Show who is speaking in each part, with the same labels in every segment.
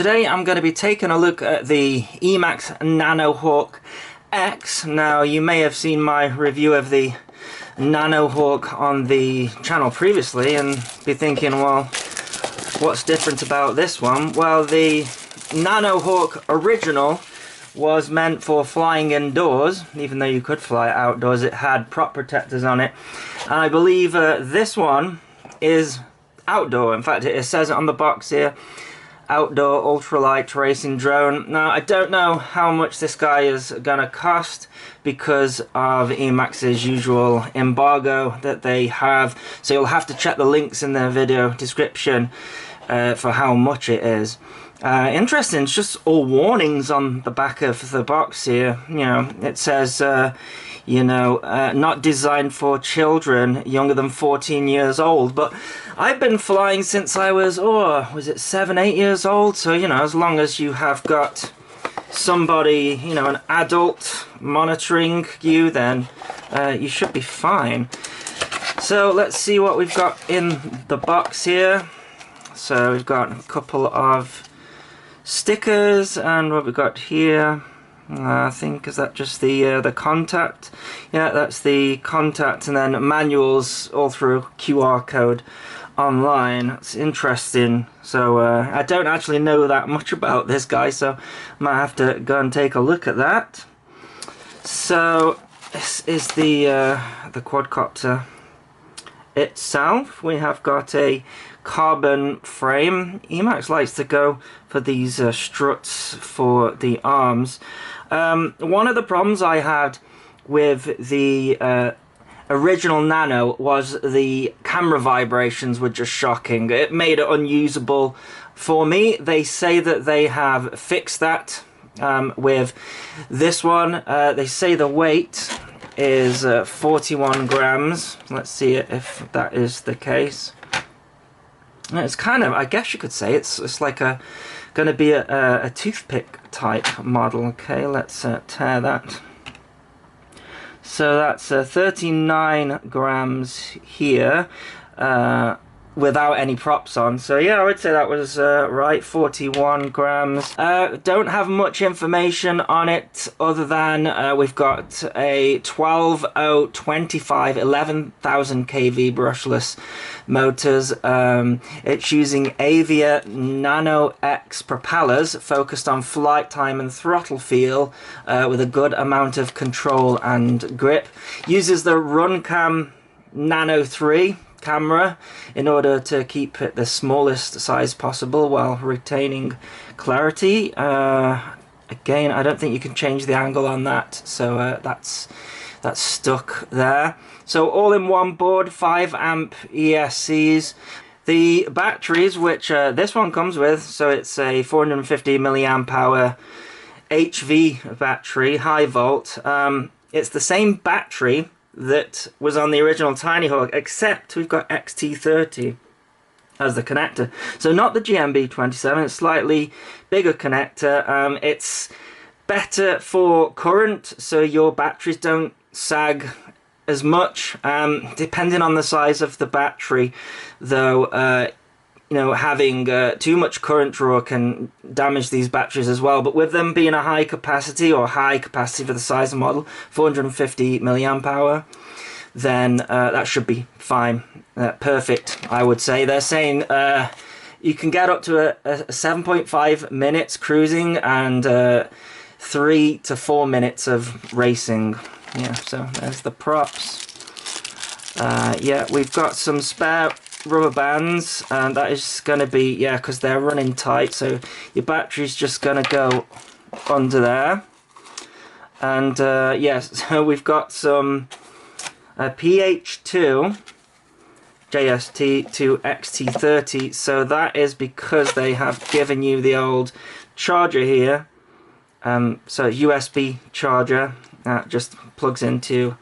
Speaker 1: Today I'm going to be taking a look at the Emax Nanohawk X. Now, you may have seen my review of the Nanohawk on the channel previously and be thinking, well, what's different about this one? Well, the Nanohawk original was meant for flying indoors. Even though you could fly outdoors, it had prop protectors on it. And I believe this one is outdoor. In fact, it says it on the box here, outdoor ultralight racing drone. Now, I don't know how much this guy is gonna cost because of Emax's usual embargo that they have, so you'll have to check the links in the video description for how much it is. Interesting, it's just all warnings on the back of the box here. You know, it says not designed for children younger than 14 years old, but I've been flying since I was, was it 7, 8 years old? So, you know, as long as you have got somebody, you know, an adult monitoring you, then you should be fine. So let's see what we've got in the box here. So we've got a couple of stickers, and what we've got here, I think, is that just the contact? Yeah, that's the contact, and then manuals all through QR code online. That's interesting. So I don't actually know that much about this guy, so I might have to go and take a look at that. So this is the quadcopter itself. We have got a carbon frame. Emax likes to go for these struts for the arms. One of the problems I had with the original Nano was the camera vibrations were just shocking. It made it unusable for me. They say that they have fixed that with this one. They say the weight is 41 grams. Let's see if that is the case. It's kind of, I guess you could say, it's like going to be a toothpick type model. Okay, let's tear that. So that's 39 grams here without any props on. So yeah, I would say that was right, 41 grams. Don't have much information on it other than we've got a 12025 11,000 kV brushless motors. It's using Avia Nano X propellers focused on flight time and throttle feel with a good amount of control and grip. Uses the Runcam Nano 3 camera in order to keep it the smallest size possible while retaining clarity. Again, I don't think you can change the angle on that, so that's stuck there. So all in one board, 5 amp ESCs. The batteries, which this one comes with, so it's a 450 milliamp hour HV battery, high volt. It's the same battery that was on the original Tinyhawk, except we've got XT30 as the connector. So not the GMB27, it's slightly bigger connector. It's better for current, so your batteries don't sag as much, depending on the size of the battery, though. You know, having too much current draw can damage these batteries as well. But with them being a high capacity, or high capacity for the size of the model, 450 milliamp hour, then that should be fine. Perfect, I would say. They're saying you can get up to a 7.5 minutes cruising and 3 to 4 minutes of racing. Yeah, so there's the props. Yeah, we've got some spare rubber bands, and that is going to be, yeah, because they're running tight, so your battery's just going to go under there. And yes, so we've got some PH2 JST to XT30, so that is because they have given you the old charger here. So USB charger that just plugs into,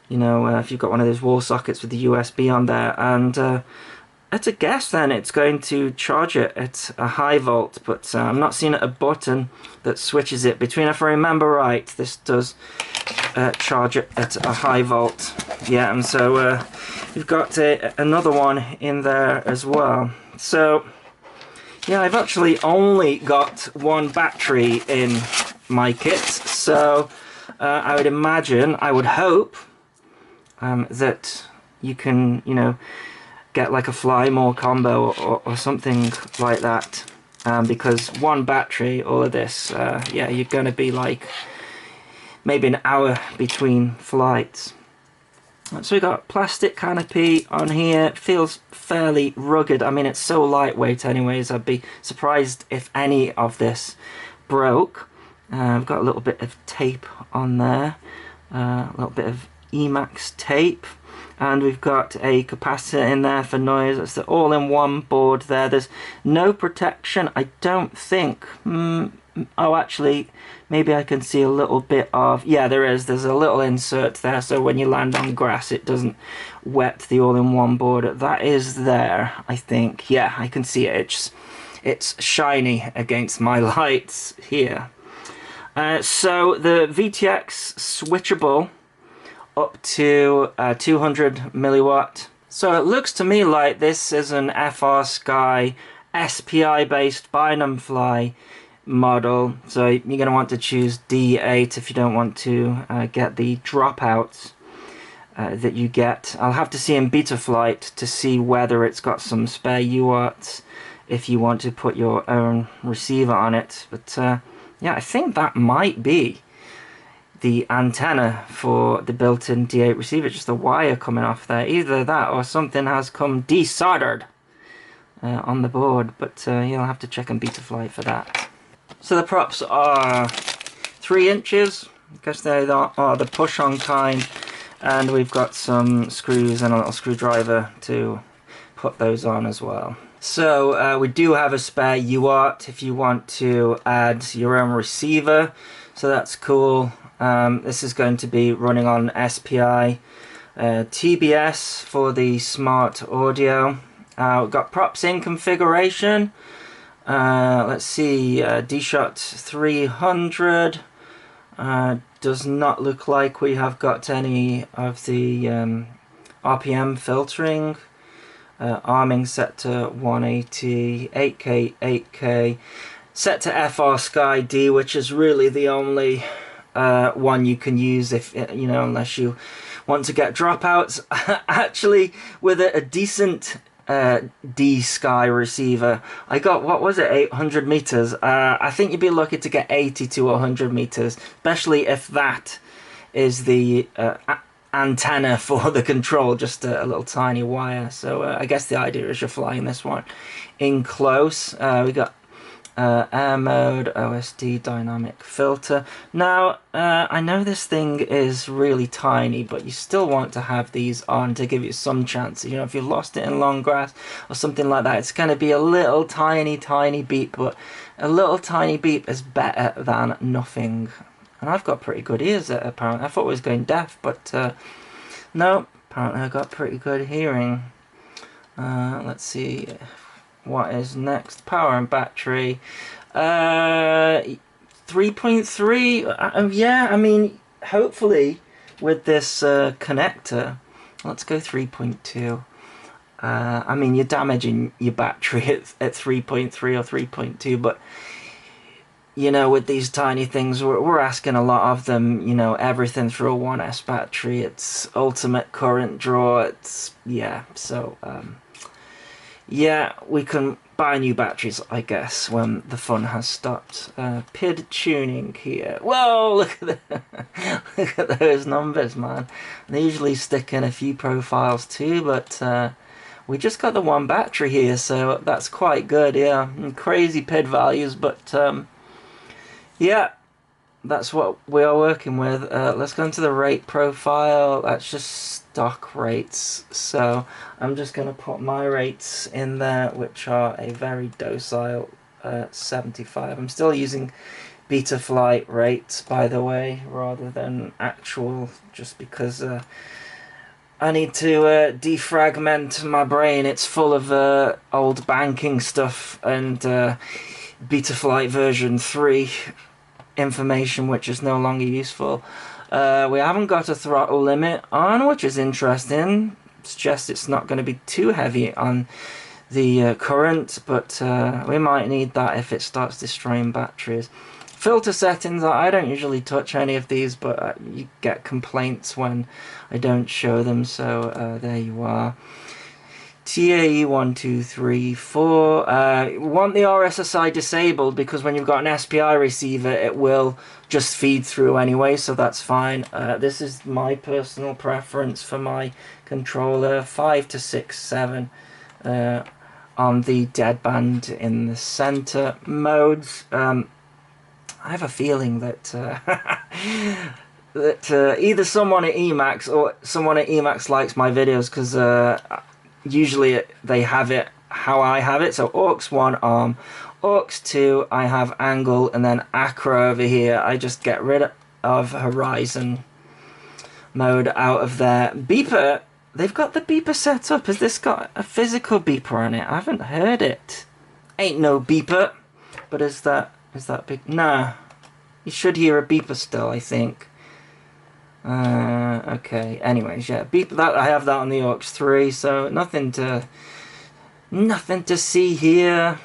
Speaker 1: you know, if you've got one of those wall sockets with the USB on there, and at a guess then it's going to charge it at a high volt, but I'm not seeing a button that switches it between. If I remember right, this does charge it at a high volt. Yeah, and so we've got another one in there as well. So Yeah, I've actually only got one battery in my kit, so I would imagine, I would hope that you can, you know, get like a fly more combo or something like that, because one battery, all of this, yeah, you're going to be like maybe an hour between flights. So we got plastic canopy on here. It feels fairly rugged. I mean, it's so lightweight anyways. I'd be surprised if any of this broke. I've got a little bit of tape on there, a little bit of Emax tape, and we've got a capacitor in there for noise. It's the all-in-one board there. There's no protection, I don't think. Oh, actually, maybe I can see a little bit of... Yeah, there is. There's a little insert there, so when you land on grass, it doesn't wet the all-in-one board. That is there, I think. Yeah, I can see it. It's shiny against my lights here. So the VTX switchable up to 200 milliwatt. So it looks to me like this is an FrSky SPI based Bynum Fly model, so you're going to want to choose D8 if you don't want to get the dropouts that you get. I'll have to see in Betaflight to see whether it's got some spare UARTs if you want to put your own receiver on it, but yeah, I think that might be the antenna for the built-in D8 receiver, just the wire coming off there. Either that or something has come desoldered on the board, but you'll have to check on Betaflight for that. So the props are 3 inches, I guess they are the push-on kind, and we've got some screws and a little screwdriver to put those on as well. So we do have a spare UART if you want to add your own receiver, so that's cool. This is going to be running on SPI, TBS for the smart audio. We've got props in configuration. Let's see, D-Shot 300. Does not look like we have got any of the RPM filtering. Arming set to 180, 8K, 8K. Set to FrSky D, which is really the only one you can use if, you know, unless you want to get dropouts. Actually, with a decent D-Sky receiver, I got, what was it, 800 meters. I think you'd be lucky to get 80 to 100 meters, especially if that is the antenna for the control, just a little tiny wire. So I guess the idea is you're flying this one in close. We got air mode, OSD, dynamic filter. Now, I know this thing is really tiny, but you still want to have these on to give you some chance. You know, if you've lost it in long grass or something like that, it's going to be a little tiny beep, but a little tiny beep is better than nothing. And I've got pretty good ears, apparently. I thought I was going deaf, but no, apparently I got pretty good hearing. Let's see. What is next? Power and battery. 3.3. Yeah, I mean, hopefully with this connector, let's go 3.2. I mean, you're damaging your battery at 3.3 or 3.2, but you know, with these tiny things, we're asking a lot of them. You know, everything through a 1S battery. It's ultimate current draw. It's, yeah, so yeah, we can buy new batteries, I guess, when the fun has stopped. PID tuning here. Whoa, look at look at those numbers, man. They usually stick in a few profiles too, but we just got the one battery here, so that's quite good. Yeah, and crazy PID values, but yeah, that's what we are working with. Let's go into the rate profile. That's just stock rates. So I'm just going to put my rates in there, which are a very docile 75. I'm still using Betaflight rates, by the way, rather than actual, just because I need to defragment my brain. It's full of old banking stuff and Betaflight version 3 information, which is no longer useful. We haven't got a throttle limit on, which is interesting. Suggests it's not going to be too heavy on current, but we might need that if it starts destroying batteries. Filter settings, I don't usually touch any of these, but you get complaints when I don't show them, so there you are. TAE 1, 2, 3, 4. Want the RSSI disabled because when you've got an SPI receiver, it will just feed through anyway, so that's fine. This is my personal preference for my controller, 5 to 6, 7 on the deadband in the center modes. I have a feeling that that either someone at Emax or someone at Emax likes my videos, because usually they have it how I have it. So aux 1 arm, aux 2 I have angle, and then acro over here I just get rid of horizon mode out of there. Beeper, they've got the beeper set up. Has this got a physical beeper on it? I haven't heard it. Ain't no beeper. But is that big? Nah. You should hear a beeper still, I think. Okay. Anyways, yeah, beep. That I have that on the aux 3, so nothing to see here.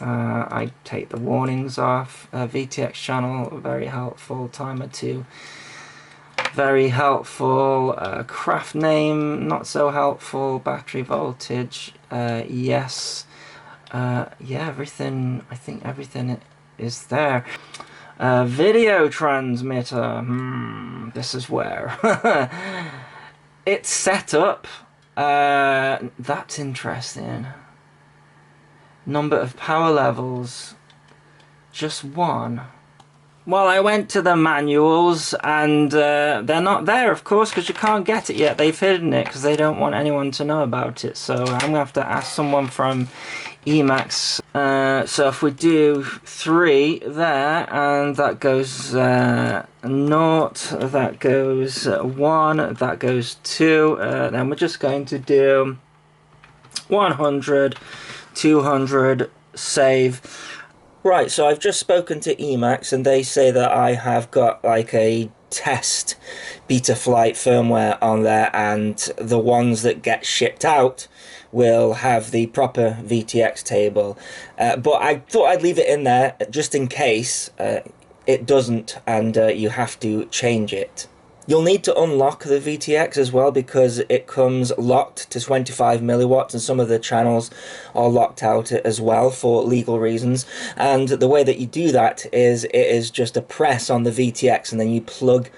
Speaker 1: I take the warnings off. VTX channel, very helpful. Timer 2, very helpful. Craft name, not so helpful. Battery voltage, yes. Yeah, everything. I think everything is there. Video transmitter. This is where it's set up. That's interesting. Number of power levels, just 1. Well, I went to the manuals and they're not there, of course, because you can't get it yet. They've hidden it because they don't want anyone to know about it. So I'm going to have to ask someone from Emax. So if we do 3 there, and that goes 0, that goes 1, that goes 2, then we're just going to do 100, 200, save. Right, so I've just spoken to Emax and they say that I have got like a test Betaflight firmware on there, and the ones that get shipped out will have the proper VTX table. But I thought I'd leave it in there just in case it doesn't and you have to change it. You'll need to unlock the VTX as well because it comes locked to 25 milliwatts and some of the channels are locked out as well for legal reasons. And the way that you do that is it is just a press on the VTX and then you plug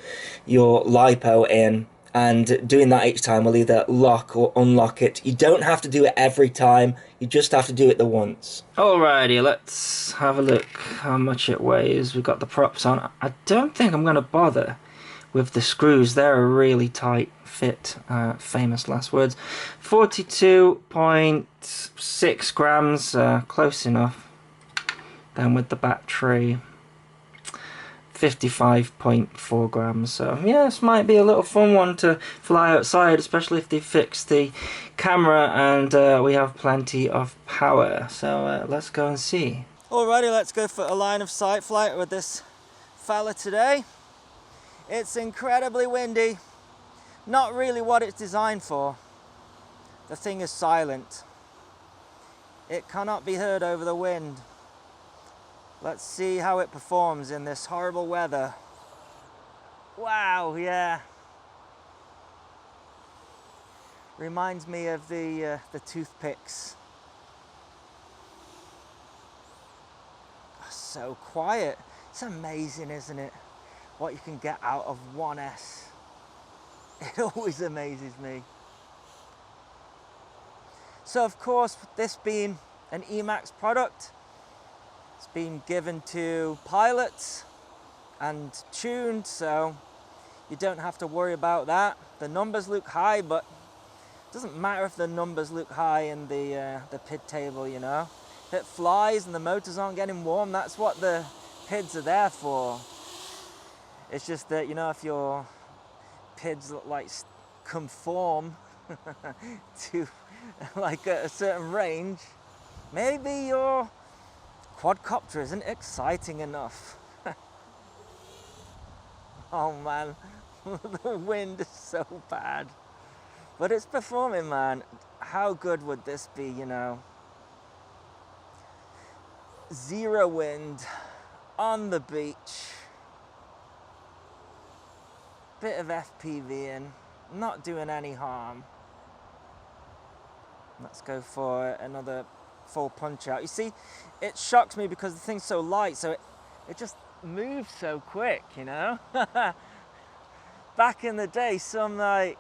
Speaker 1: your LiPo in, and doing that each time will either lock or unlock it. You don't have to do it every time, you just have to do it the once. Alrighty, let's have a look how much it weighs. We've got the props on. I don't think I'm going to bother with the screws. They're a really tight fit, famous last words. 42.6 grams, close enough. Then with the battery, 55.4 grams. So yeah, this might be a little fun one to fly outside, especially if they fix the camera and we have plenty of power. So let's go and see. Alrighty, let's go for a line of sight flight with this fella today. It's incredibly windy, not really what it's designed for. The thing is silent. It cannot be heard over the wind. Let's see how it performs in this horrible weather. Wow, yeah. Reminds me of the toothpicks. So quiet. It's amazing, isn't it? What you can get out of 1S. It always amazes me. So of course, this being an Emax product, it's been given to pilots and tuned, so you don't have to worry about that. The numbers look high, but it doesn't matter if the numbers look high in the PID table, you know. If it flies and the motors aren't getting warm, that's what the PIDs are there for. It's just that, you know, if your PIDs like conform to like a certain range, maybe your quadcopter isn't exciting enough. Oh man, the wind is so bad. But it's performing, man. How good would this be, you know? zero wind on the beach. Bit of FPVing, not doing any harm. Let's go for another full punch out. You see, it shocks me because the thing's so light, so it just moves so quick, you know? Back in the day, some like,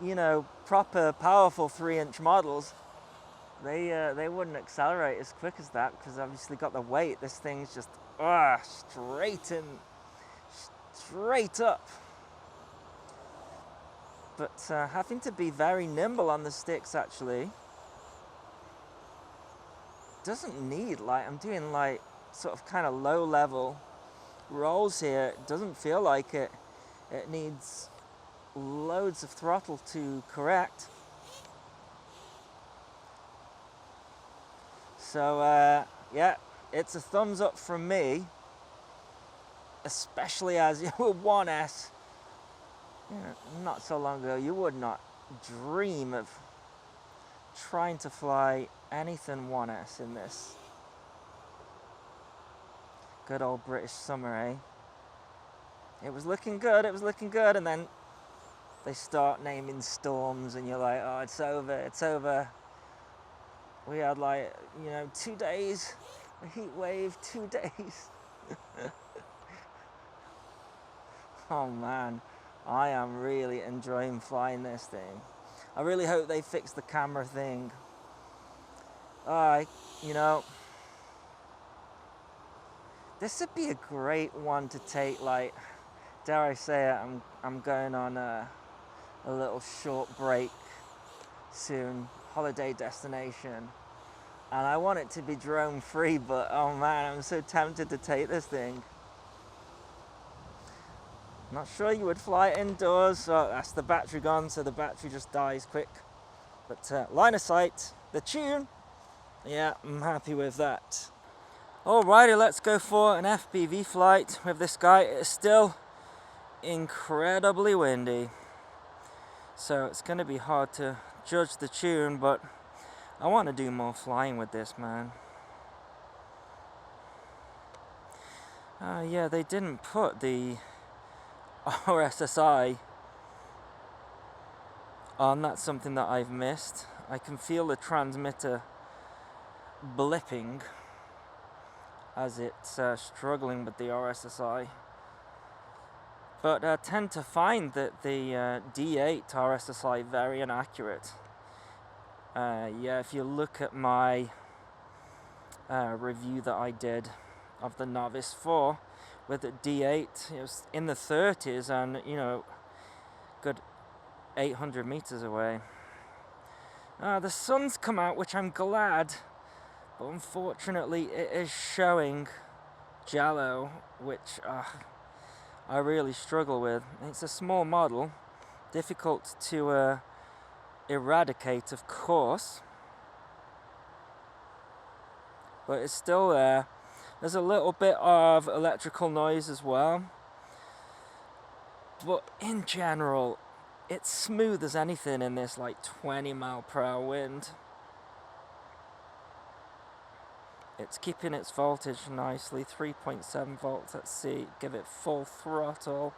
Speaker 1: you know, proper powerful 3-inch models, they wouldn't accelerate as quick as that because obviously got the weight. This thing's just straight up. But having to be very nimble on the sticks actually. Doesn't need, like, I'm doing like sort of kind of low level rolls here. It doesn't feel like it needs loads of throttle to correct. So yeah, it's a thumbs up from me, especially as you were 1S, you know, not so long ago. You would not dream of trying to fly anything 1S in this. Good old British summer, eh? It was looking good, and then they start naming storms and you're like, oh, it's over. We had like, you know, 2 days, a heat wave, 2 days. Oh man, I am really enjoying flying this thing. I really hope they fix the camera thing. You know, this would be a great one to take, like, dare I say it, I'm going on a little short break soon, holiday destination, and I want it to be drone free, but oh man, I'm so tempted to take this thing. Not sure you would fly it indoors, so that's the battery gone, so the battery just dies quick. But line of sight, the tune, yeah, I'm happy with that. Alrighty, let's go for an FPV flight with this guy. It's still incredibly windy, so it's going to be hard to judge the tune, but I want to do more flying with this, man. Yeah, they didn't put the RSSI on. That's something that I've missed. I can feel the transmitter blipping as it's struggling with the RSSI. But I tend to find that the D8 RSSI very inaccurate. Yeah, if you look at my review that I did of the Novice 4 with the D8, it was in the 30s and, you know, good 800 meters away. The sun's come out, which I'm glad, but unfortunately it is showing jello, which I really struggle with. It's a small model, difficult to eradicate, of course, but it's still there. There's a little bit of electrical noise as well, but in general it's smooth as anything in this like 20 mile per hour wind. It's keeping its voltage nicely, 3.7 volts. Let's see, give it full throttle,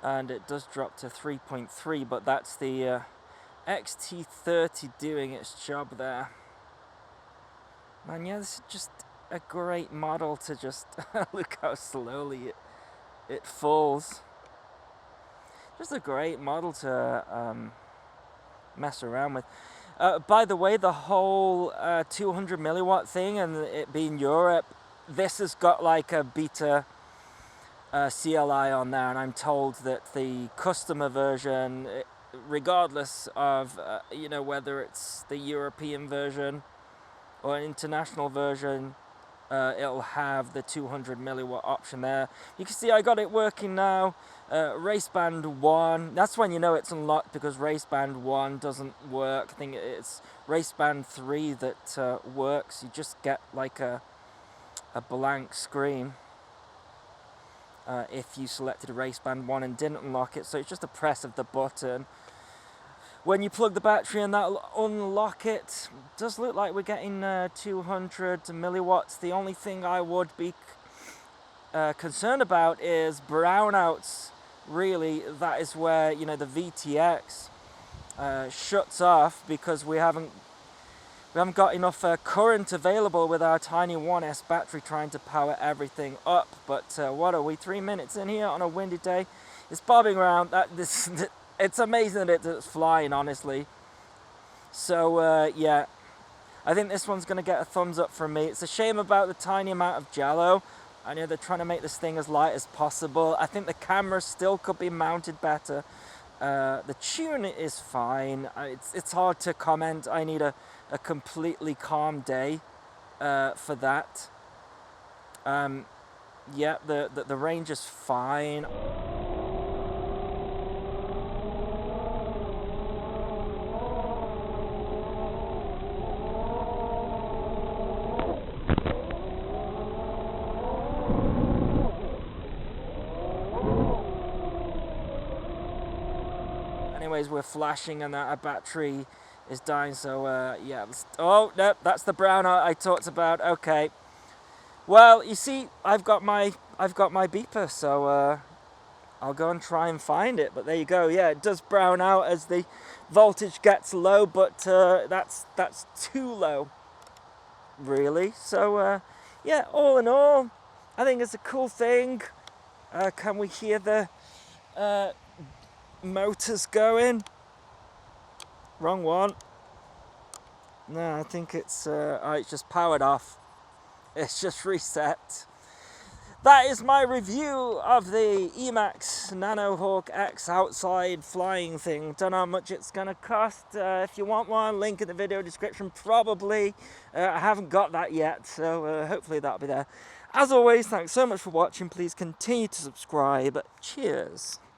Speaker 1: and it does drop to 3.3, but that's the XT30 doing its job there. Man, yeah, this is just a great model to just look how slowly it falls. Just a great model to mess around with. By the way, the whole 200 milliwatt thing, and it being Europe, this has got like a beta CLI on there, and I'm told that the customer version, regardless of you know, whether it's the European version or an international version, it'll have the 200 milliwatt option there. You can see I got it working now. Raceband 1, that's when you know it's unlocked, because Raceband 1 doesn't work. I think it's Raceband 3 that works. You just get like a blank screen if you selected a Raceband 1 and didn't unlock it, so it's just a press of the button. when you plug the battery in, that'll unlock it. Does look like we're getting 200 milliwatts. The only thing I would be concerned about is brownouts. Really, that is where, you know, the VTX shuts off, because we haven't got enough current available with our tiny 1S battery trying to power everything up. But what are we, 3 minutes in here on a windy day? It's bobbing around. It's amazing that it's flying, honestly. So yeah, I think this one's going to get a thumbs up from me. It's a shame about the tiny amount of jello. I know they're trying to make this thing as light as possible. I think the camera still could be mounted better. The tune is fine. It's hard to comment. I need a completely calm day for that. Yeah, the range is fine. Anyways, we're flashing and our battery is dying, so yeah. Oh no, that's the brownout I talked about. Okay. Well, you see, I've got my beeper, so I'll go and try and find it. But there you go. Yeah, it does brown out as the voltage gets low, but that's too low, really. So yeah, all in all, I think it's a cool thing. Can we hear the motors going? Wrong one. No, I think it's it's just powered off. It's just reset. That is my review of the Emax Nanohawk X outside flying thing. Don't know how much it's gonna cost. If you want one, link in the video description probably. I haven't got that yet, so hopefully that'll be there. As always, thanks so much for watching. Please continue to subscribe. Cheers.